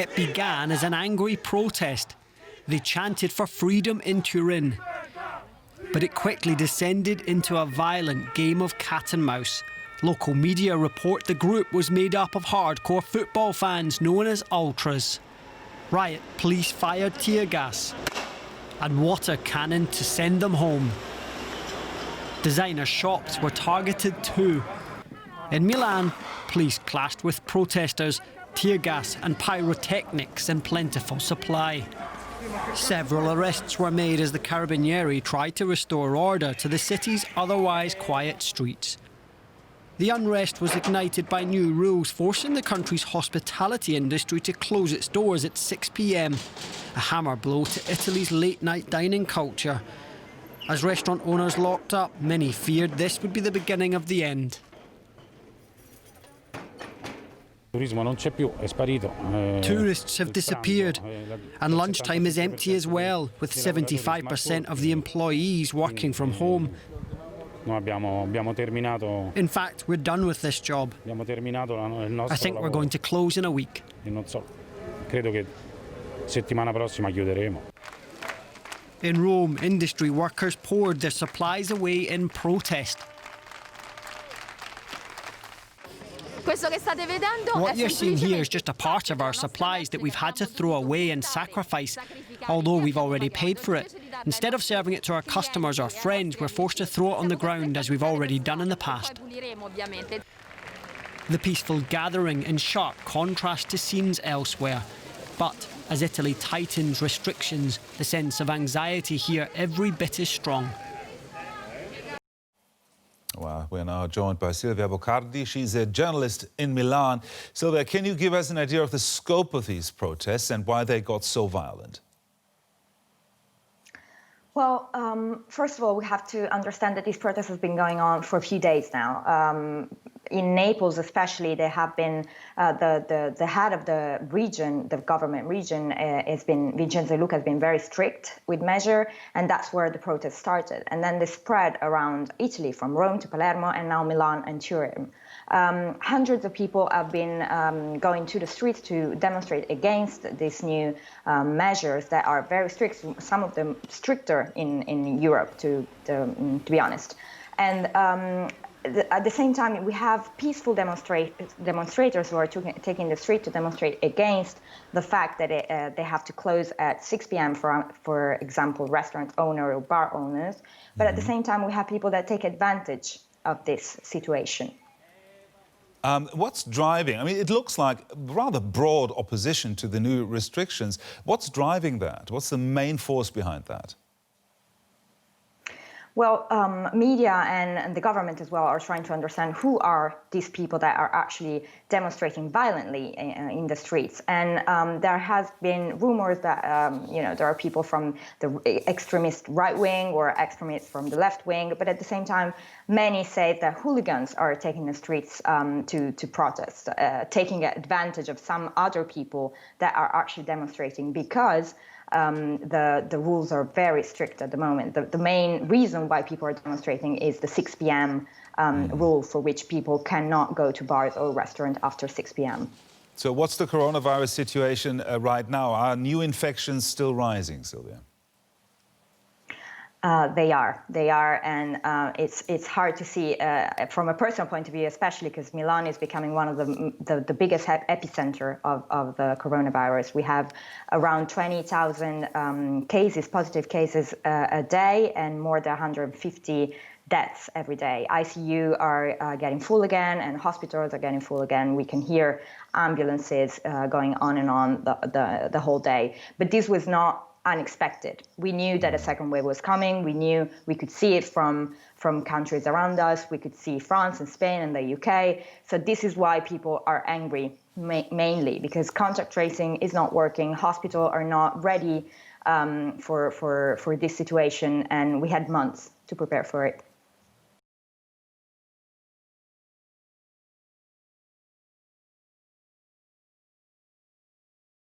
It began as an angry protest. They chanted for freedom in Turin. But it quickly descended into a violent game of cat and mouse. Local media report the group was made up of hardcore football fans known as ultras. Riot police fired tear gas and water cannon to send them home. Designer shops were targeted too. In Milan, police clashed with protesters, tear gas and pyrotechnics in plentiful supply. Several arrests were made as the Carabinieri tried to restore order to the city's otherwise quiet streets. The unrest was ignited by new rules forcing the country's hospitality industry to close its doors at 6 p.m, a hammer blow to Italy's late-night dining culture. As restaurant owners locked up, many feared this would be the beginning of the end. Tourists have disappeared, and lunchtime is empty as well, with 75% of the employees working from home. In fact, we're done with this job. I think we're going to close in a week. In Rome, industry workers poured their supplies away in protest. What you're seeing here is just a part of our supplies that we've had to throw away and sacrifice, although we've already paid for it. Instead of serving it to our customers or friends, we're forced to throw it on the ground, as we've already done in the past. The peaceful gathering in sharp contrast to scenes elsewhere. But as Italy tightens restrictions, the sense of anxiety here every bit as strong. Well, we're now joined by Silvia Boccardi. She's a journalist in Milan. Silvia, can you give us an idea of the scope of these protests and why they got so violent? Well, first of all, we have to understand that these protests have been going on for a few days now. In Naples, especially, they have been the head of the region, the government region, Vincenzo Luca, has been very strict with measure, and that's where the protests started. And then they spread around Italy, from Rome to Palermo, and now Milan and Turin. Hundreds of people have been going to the streets to demonstrate against these new measures that are very strict, some of them stricter in Europe, to be honest. And at the same time, we have peaceful demonstrators who are taking the street to demonstrate against the fact that they have to close at 6 p.m. for example, restaurant owners or bar owners. But at the same time, we have people that take advantage of this situation. What's driving? I mean, it looks like rather broad opposition to the new restrictions. What's driving that? What's the main force behind that? Well, media and the government as well are trying to understand who are these people that are actually demonstrating violently in the streets. And there has been rumors that, there are people from the extremist right wing or extremists from the left wing. But at the same time, many say that hooligans are taking the streets to protest, taking advantage of some other people that are actually demonstrating because the rules are very strict at the moment. The main reason why people are demonstrating is the 6 p.m. Rule, for which people cannot go to bars or restaurants after 6 p.m. So what's the coronavirus situation right now? Are new infections still rising, Silvia? They are, and it's hard to see from a personal point of view, especially because Milan is becoming one of the biggest epicenter of the coronavirus. We have around 20,000 cases, positive cases a day, and more than 150 deaths every day. ICU are getting full again, and hospitals are getting full again. We can hear ambulances going on and on the whole day. But this was not unexpected. We knew that a second wave was coming. We knew we could see it from countries around us. We could see France and Spain and the UK. So this is why people are angry, mainly because contact tracing is not working. Hospitals are not ready for this situation, and we had months to prepare for it.